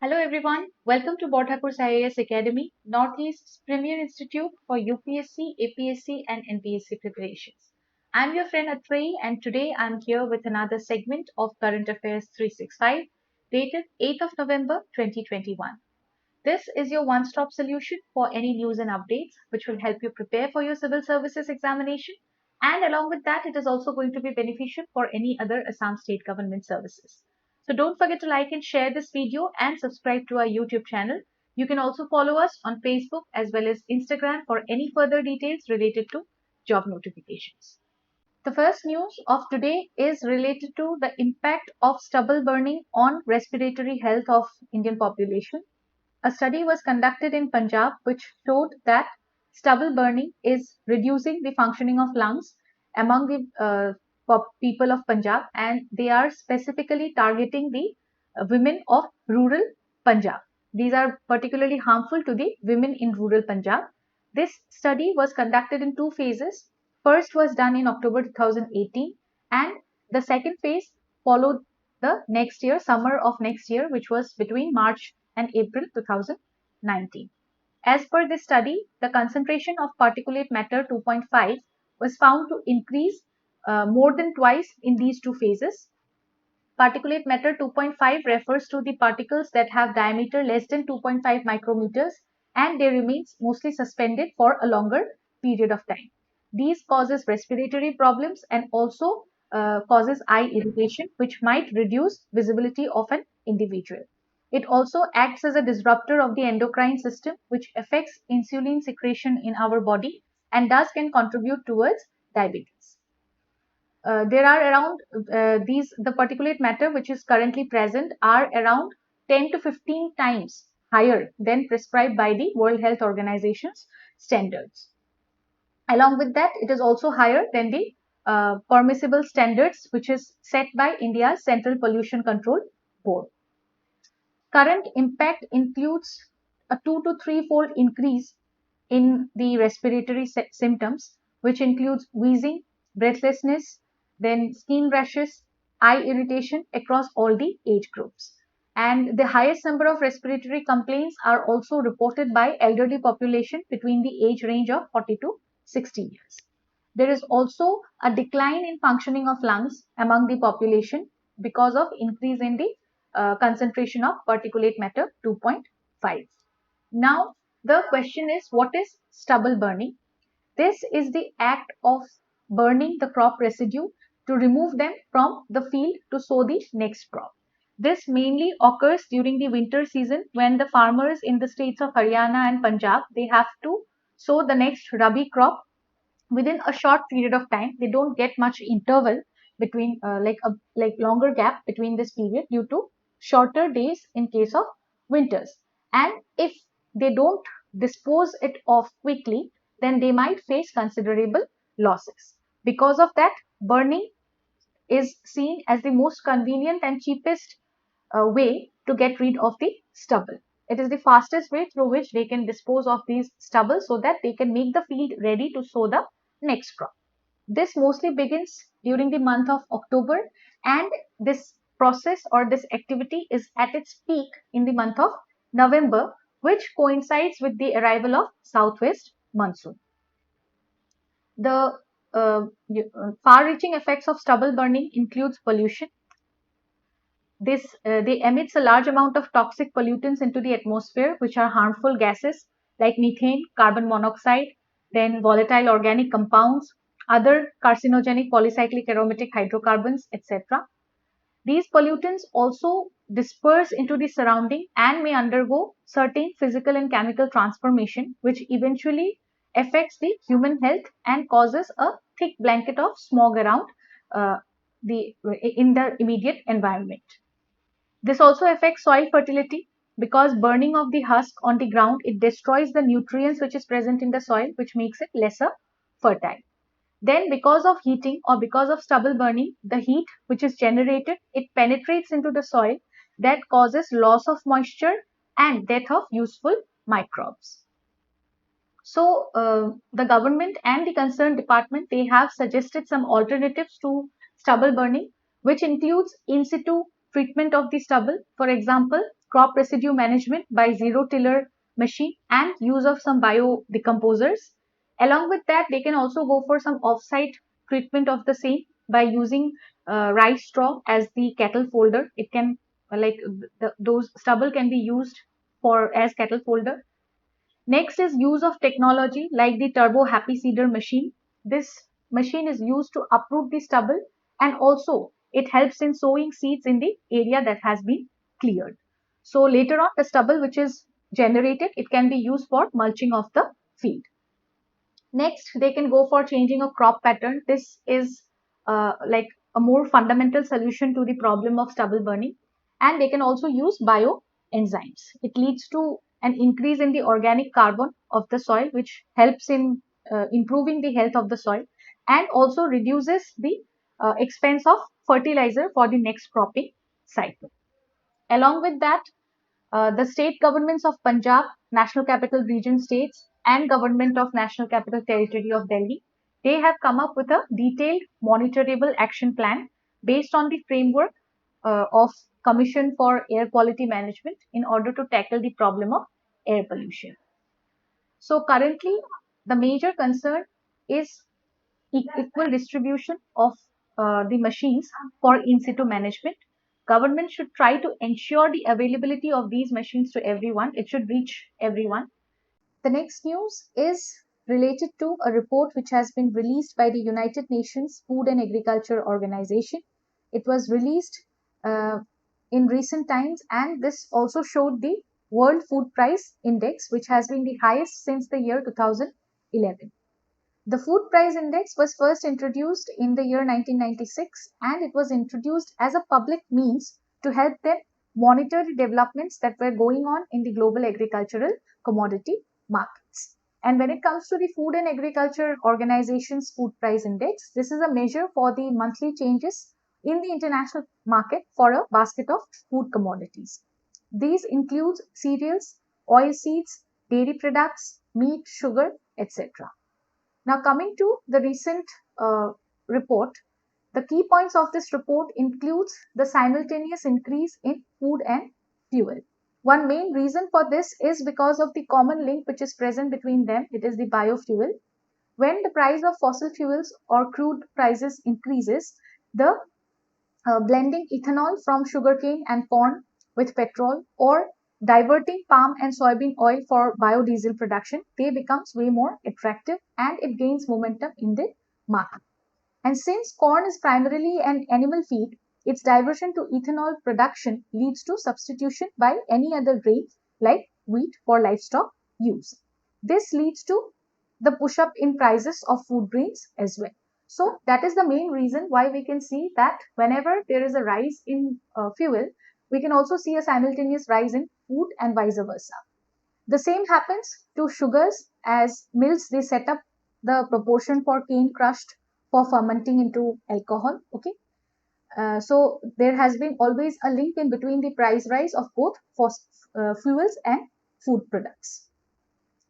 Hello everyone, welcome to Bodhapur's IAS Academy, Northeast's premier institute for UPSC, APSC and NPSC preparations. I'm your friend Atrey and today I'm here with another segment of Current Affairs 365 dated 8th of November 2021. This is your one-stop solution for any news and updates which will help you prepare for your civil services examination, and along with that it is also going to be beneficial for any other Assam state government services. So don't forget to like and share this video and subscribe to our YouTube channel. You can also follow us on Facebook as well as Instagram for any further details related to job notifications. The first news of today is related to the impact of stubble burning on respiratory health of Indian population. A study was conducted in Punjab which showed that stubble burning is reducing the functioning of lungs among the people of Punjab, and they are specifically targeting the women of rural Punjab. These are particularly harmful to the women in rural Punjab. This study was conducted in two phases. First was done in October 2018 and the second phase followed the next year, summer of next year, which was between March and April 2019. As per this study, the concentration of particulate matter 2.5 was found to increase more than twice in these two phases. Particulate matter 2.5 refers to the particles that have diameter less than 2.5 micrometers and they remain mostly suspended for a longer period of time. These causes respiratory problems and also causes eye irritation, which might reduce visibility of an individual. It also acts as a disruptor of the endocrine system, which affects insulin secretion in our body and thus can contribute towards diabetes. There are around the particulate matter which is currently present are around 10 to 15 times higher than prescribed by the World Health Organization's standards. Along with that, it is also higher than the permissible standards which is set by India's Central Pollution Control Board. Current impact includes a 2 to 3-fold increase in the respiratory symptoms, which includes wheezing, breathlessness, then skin rashes, eye irritation across all the age groups. And the highest number of respiratory complaints are also reported by elderly population between the age range of 40 to 60 years. There is also a decline in functioning of lungs among the population because of increase in the concentration of particulate matter 2.5. Now, the question is, what is stubble burning? This is the act of burning the crop residue to remove them from the field to sow the next crop. This mainly occurs during the winter season when the farmers in the states of Haryana and Punjab, they have to sow the next Rabi crop within a short period of time. They don't get much interval between like longer gap between this period due to shorter days in case of winters. And if they don't dispose it off quickly, then they might face considerable losses. Because of that, burning is seen as the most convenient and cheapest way to get rid of the stubble. It is the fastest way through which they can dispose of these stubble so that they can make the field ready to sow the next crop. This mostly begins during the month of October, and this process or this activity is at its peak in the month of November, which coincides with the arrival of southwest monsoon. The far-reaching effects of stubble burning includes pollution. They emits a large amount of toxic pollutants into the atmosphere, which are harmful gases like methane, carbon monoxide, then volatile organic compounds, other carcinogenic polycyclic aromatic hydrocarbons, etc. These pollutants also disperse into the surrounding and may undergo certain physical and chemical transformation, which eventually affects the human health and causes a thick blanket of smog around in the immediate environment. This also affects soil fertility because burning of the husk on the ground, it destroys the nutrients which is present in the soil, which makes it lesser fertile. Then because of heating or because of stubble burning, the heat which is generated, it penetrates into the soil that causes loss of moisture and death of useful microbes. So the government and the concerned department, they have suggested some alternatives to stubble burning, which includes in situ treatment of the stubble. For example, crop residue management by zero tiller machine and use of some bio decomposers. Along with that, they can also go for some offsite treatment of the same by using rice straw as the cattle folder. It can those stubble can be used for as cattle folder. Next is use of technology like the turbo happy seeder machine. This machine is used to uproot the stubble, and also it helps in sowing seeds in the area that has been cleared. So later on, the stubble which is generated, it can be used for mulching of the field. Next, they can go for changing a crop pattern. This is like a more fundamental solution to the problem of stubble burning. And they can also use bioenzymes. It leads to an increase in the organic carbon of the soil, which helps in improving the health of the soil and also reduces the expense of fertilizer for the next cropping cycle. Along with that, the state governments of Punjab, National Capital Region states, and Government of National Capital Territory of Delhi, they have come up with a detailed monitorable action plan based on the framework of Commission for Air Quality Management in order to tackle the problem of air pollution. So currently, the major concern is equal distribution of the machines for in situ management. Government should try to ensure the availability of these machines to everyone. It should reach everyone. The next news is related to a report which has been released by the United Nations Food and Agriculture Organization. It was released uh, in recent times, and this also showed the World Food Price Index, which has been the highest since the year 2011. The Food Price Index was first introduced in the year 1996, and it was introduced as a public means to help them monitor the developments that were going on in the global agricultural commodity markets. And when it comes to the Food and Agriculture Organization's Food Price Index, this is a measure for the monthly changes in the international market for a basket of food commodities. These include cereals, oilseeds, dairy products, meat, sugar, etc. Now, coming to the recent report, the key points of this report includes the simultaneous increase in food and fuel. One main reason for this is because of the common link which is present between them. It is the biofuel. When the price of fossil fuels or crude prices increases, the blending ethanol from sugarcane and corn with petrol or diverting palm and soybean oil for biodiesel production, they becomes way more attractive and it gains momentum in the market. And since corn is primarily an animal feed, its diversion to ethanol production leads to substitution by any other grain like wheat for livestock use. This leads to the push up in prices of food grains as well. So that is the main reason why we can see that whenever there is a rise in fuel, we can also see a simultaneous rise in food and vice versa. The same happens to sugars as mills, they set up the proportion for cane crushed for fermenting into alcohol. Okay. So there has been always a link in between the price rise of both fuels and food products.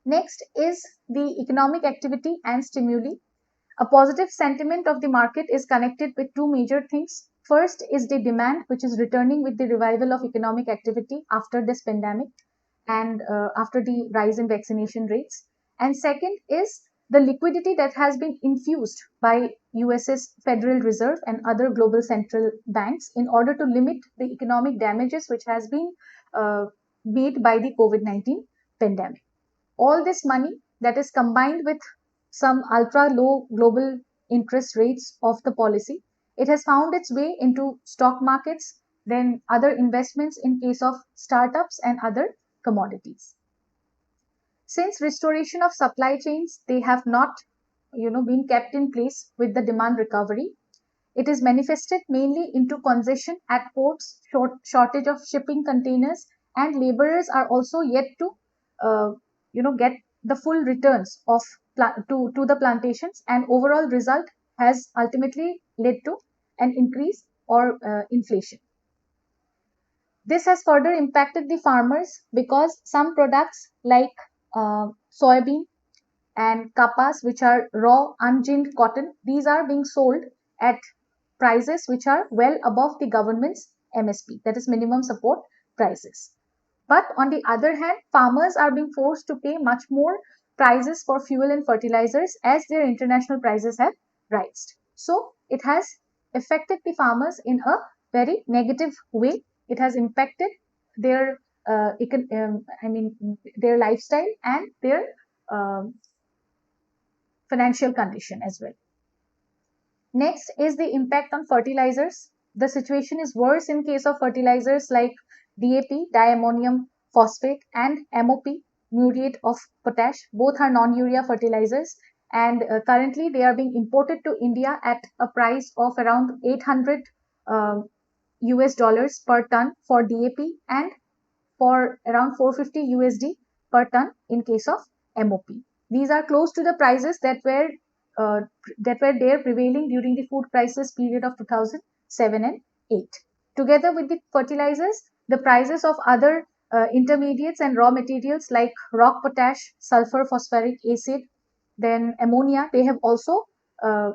Next is the economic activity and stimuli. A positive sentiment of the market is connected with two major things. First is the demand, which is returning with the revival of economic activity after this pandemic and after the rise in vaccination rates. And second is the liquidity that has been infused by US's Federal Reserve and other global central banks in order to limit the economic damages which has been made by the COVID-19 pandemic. All this money that is combined with some ultra low global interest rates of the policy, it has found its way into stock markets, then other investments in case of startups and other commodities. Since restoration of supply chains, they have not been kept in place with the demand recovery. It is manifested mainly into congestion at ports, shortage of shipping containers, and laborers are also yet to get the full returns of to the plantations, and overall result has ultimately led to an increase or inflation. This has further impacted the farmers because some products like soybean and kapas, which are raw unginned cotton, these are being sold at prices which are well above the government's MSP, that is minimum support prices. But on the other hand, farmers are being forced to pay much more prices for fuel and fertilizers as their international prices have risen. So it has affected the farmers in a very negative way. It has impacted their their lifestyle and their um, financial condition as well. Next is the impact on fertilizers. The situation is worse in case of fertilizers like DAP, diammonium phosphate, and MOP, muriate of potash. Both are non-urea fertilizers, and currently they are being imported to India at a price of around 800 US dollars per ton for DAP and for around 450 USD per ton in case of MOP. These are close to the prices uh, that were there prevailing during the food crisis period of 2007 and 8. Together with the fertilizers, the prices of other intermediates and raw materials like rock potash, sulfur phosphoric acid, then ammonia, they have also uh,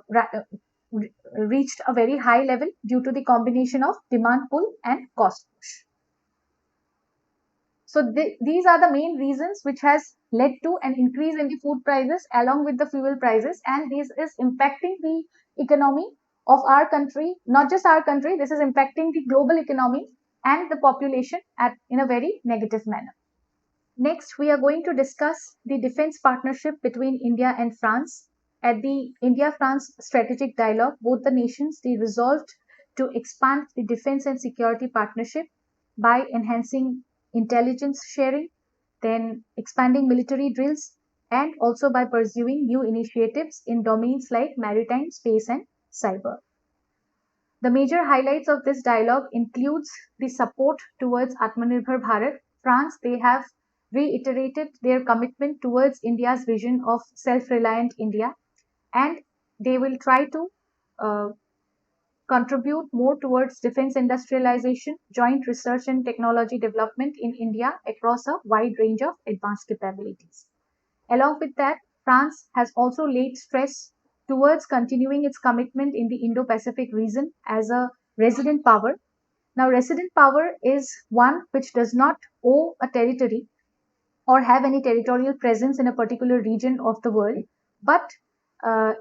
reached a very high level due to the combination of demand pull and cost push. So these are the main reasons which has led to an increase in the food prices along with the fuel prices, and this is impacting the economy of our country, not just our country, this is impacting the global economy and the population in a very negative manner. Next, we are going to discuss the defense partnership between India and France. At the India-France strategic dialogue, both the nations they resolved to expand the defense and security partnership by enhancing intelligence sharing, then expanding military drills, and also by pursuing new initiatives in domains like maritime, space, and cyber. The major highlights of this dialogue includes the support towards Atmanirbhar Bharat. France, they have reiterated their commitment towards India's vision of self-reliant India, and they will try to uh, contribute more towards defense industrialization, joint research and technology development in India across a wide range of advanced capabilities. Along with that, France has also laid stress towards continuing its commitment in the Indo Pacific region as a resident power. Now, resident power is one which does not owe a territory or have any territorial presence in a particular region of the world, but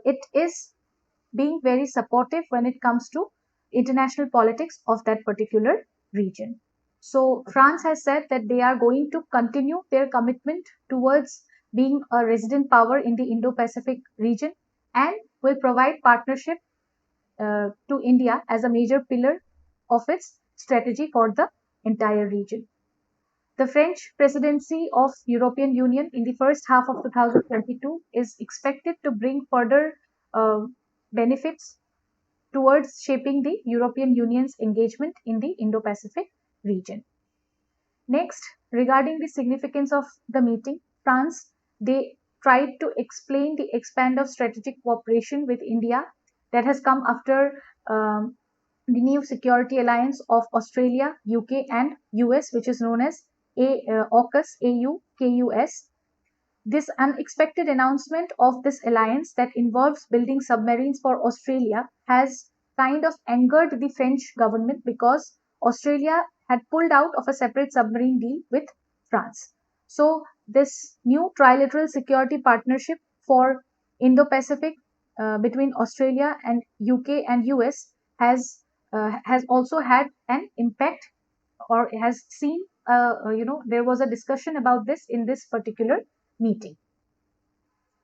it is being very supportive when it comes to international politics of that particular region. So, France has said that they are going to continue their commitment towards being a resident power in the Indo Pacific region and will provide partnership to India as a major pillar of its strategy for the entire region. The French presidency of European Union in the first half of 2022 is expected to bring further uh, benefits towards shaping the European Union's engagement in the Indo-Pacific region. Next, regarding the significance of the meeting, France, they tried to explain the expand of strategic cooperation with India that has come after the new security alliance of Australia, UK, and US, which is known as AUKUS, AUKUS. This unexpected announcement of this alliance that involves building submarines for Australia has kind of angered the French government because Australia had pulled out of a separate submarine deal with France. So, this new trilateral security partnership for Indo Pacific between Australia and UK and US has also had an impact or has seen there was a discussion about this in this particular meeting.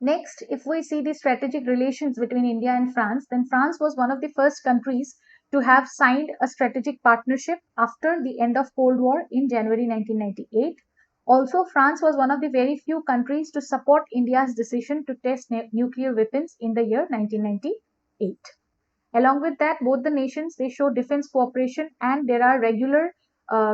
Next, if we see the strategic relations between India and France, then France was one of the first countries to have signed a strategic partnership after the end of Cold War in January 1998. Also, France was one of the very few countries to support India's decision to test nuclear weapons in the year 1998. Along with that, both the nations they show defense cooperation, and there are regular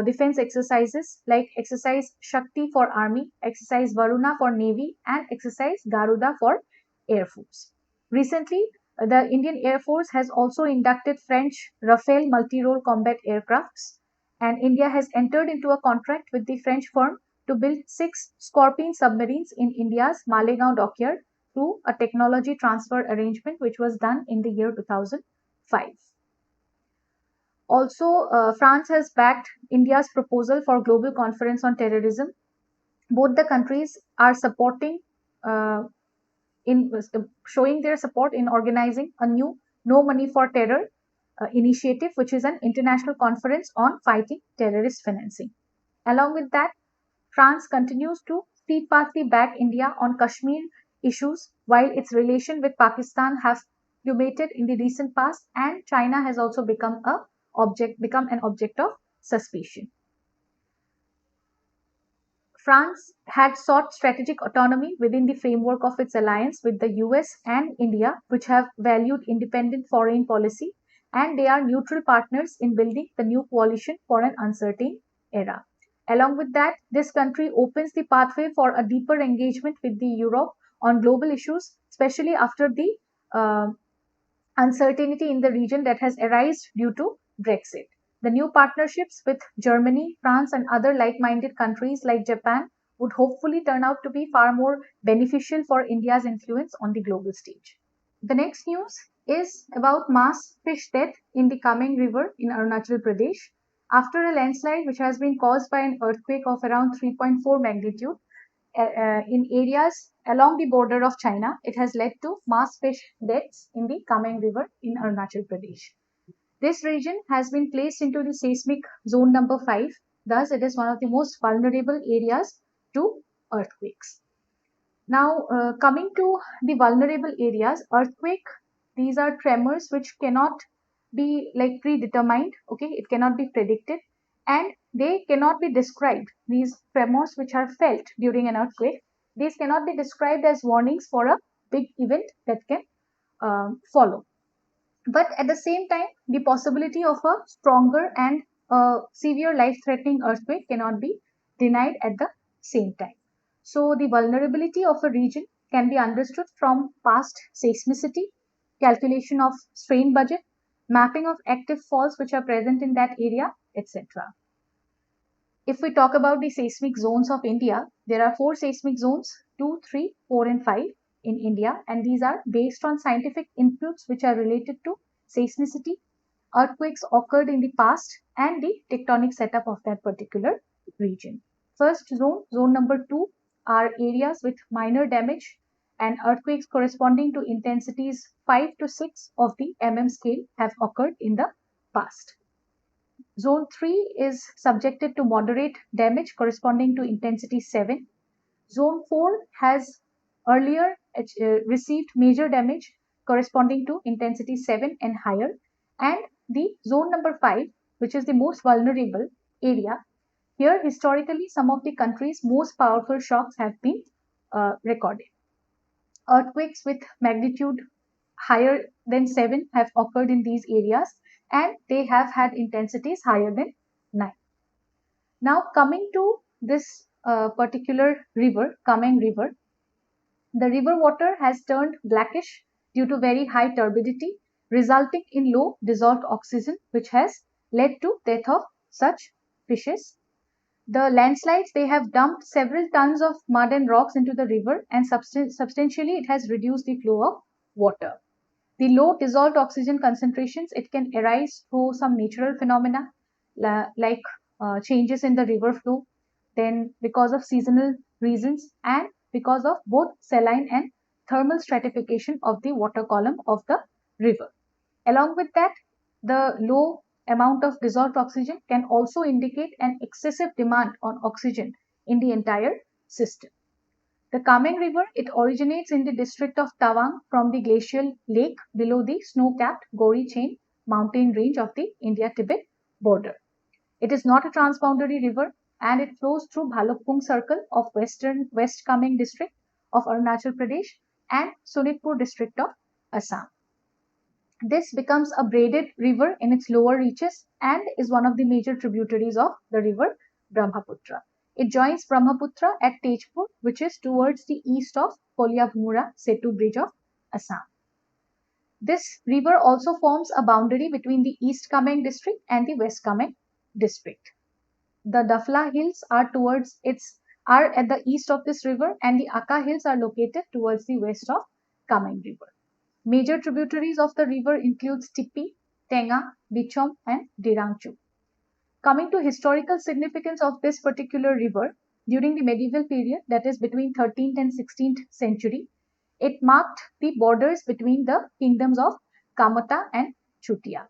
defense exercises like exercise Shakti for Army, exercise Varuna for Navy, and exercise Garuda for Air Force. Recently, the Indian Air Force has also inducted French Rafale multi-role combat aircrafts, and India has entered into a contract with the French firm to build 6 Scorpene submarines in India's Malegaon dockyard through a technology transfer arrangement which was done in the year 2005. Also, France has backed India's proposal for global conference on terrorism. Both the countries are supporting uh, in showing their support in organizing a new No Money for Terror initiative, which is an international conference on fighting terrorist financing. Along with that, France continues to steadfastly back India on Kashmir issues, while its relation with Pakistan has plummeted in the recent past, and China has also become an object of suspicion. France had sought strategic autonomy within the framework of its alliance with the US and India, which have valued independent foreign policy, and they are neutral partners in building the new coalition for an uncertain era. Along with that, this country opens the pathway for a deeper engagement with the Europe on global issues, especially after the uh, uncertainty in the region that has arisen due to Brexit. The new partnerships with Germany, France, and other like minded countries like Japan would hopefully turn out to be far more beneficial for India's influence on the global stage. The next news is about mass fish death in the Kameng River in Arunachal Pradesh. After a landslide which has been caused by an earthquake of around 3.4 magnitude, in areas along the border of China, it has led to mass fish deaths in the Kameng River in Arunachal Pradesh. This region has been placed into the seismic zone number 5, thus, it is one of the most vulnerable areas to earthquakes. Now, coming to the vulnerable areas, earthquake, these are tremors which cannot be like predetermined, okay, it cannot be predicted, and they cannot be described. These tremors which are felt during an earthquake, these cannot be described as warnings for a big event that can follow. But at the same time, the possibility of a stronger and severe life threatening earthquake cannot be denied at the same time. So, the vulnerability of a region can be understood from past seismicity, calculation of strain budget, mapping of active faults which are present in that area, etc. If we talk about the seismic zones of India, there are four seismic zones 2, 3, 4, and 5 in India, and these are based on scientific inputs which are related to seismicity, earthquakes occurred in the past, and the tectonic setup of that particular region. First zone, zone number 2, are areas with minor damage and earthquakes corresponding to intensities 5 to 6 of the scale have occurred in the past. Zone 3 is subjected to moderate damage corresponding to intensity 7. Zone 4 has earlier received major damage corresponding to intensity 7 and higher. And the zone number 5, which is the most vulnerable area, here historically some of the country's most powerful shocks have been recorded. Earthquakes with magnitude higher than 7 have occurred in these areas, and they have had intensities higher than 9. Now, coming to this particular river, Kameng River, the river water has turned blackish due to very high turbidity, resulting in low dissolved oxygen, which has led to death of such fishes. The landslides, they have dumped several tons of mud and rocks into the river, and substantially it has reduced the flow of water. The low dissolved oxygen concentrations, it can arise through some natural phenomena like changes in the river flow, then because of seasonal reasons, and because of both saline and thermal stratification of the water column of the river. Along with that, the low amount of dissolved oxygen can also indicate an excessive demand on oxygen in the entire system. The Kameng River, it originates in the district of Tawang from the glacial lake below the snow-capped Gori chain mountain range of the India-Tibet border. It is not a transboundary river, and it flows through Bhalokpung circle of West Kameng district of Arunachal Pradesh and Sonitpur district of Assam. This becomes a braided river in its lower reaches and is one of the major tributaries of the river Brahmaputra. It joins Brahmaputra at Tejpur, which is towards the east of Kolia Setu Bridge of Assam. This river also forms a boundary between the East Kameng district and the West Kameng district. The Dafla Hills are at the east of this river, and the Aka Hills are located towards the west of Kameng River. Major tributaries of the river include Tippi, Tenga, Bichom, and Dirangchu. Coming to historical significance of this particular river, during the medieval period, that is between 13th and 16th century, it marked the borders between the kingdoms of Kamata and Chutia.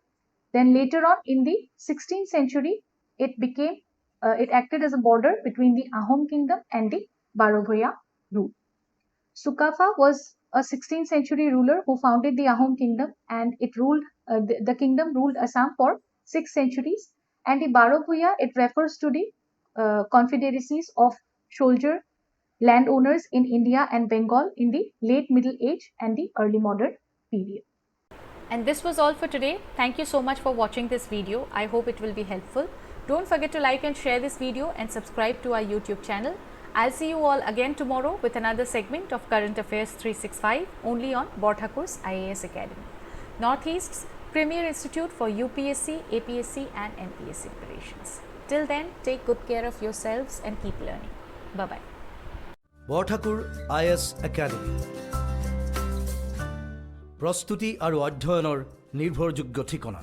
Then later on in the 16th century, it acted as a border between the Ahom kingdom and the Barovia rule. Sukafa was a 16th century ruler who founded the Ahom kingdom, and the kingdom ruled Assam for 6 centuries. And the Barovia, it refers to the confederacies of soldier landowners in India and Bengal in the late Middle Age and the early modern period. And this was all for today. Thank you so much for watching this video. I hope it will be helpful. Don't forget to like and share this video and subscribe to our YouTube channel. I'll see you all again tomorrow with another segment of Current Affairs 365 only on Borthakur's IAS Academy, Northeast's premier institute for UPSC, APSC and NPSC preparations. Till then, take good care of yourselves and keep learning. Bye-bye. Borthakur IAS academy প্ৰস্তুতি আৰু অধ্যয়নৰ নিৰ্ভৰযোগ্য ঠিকনা।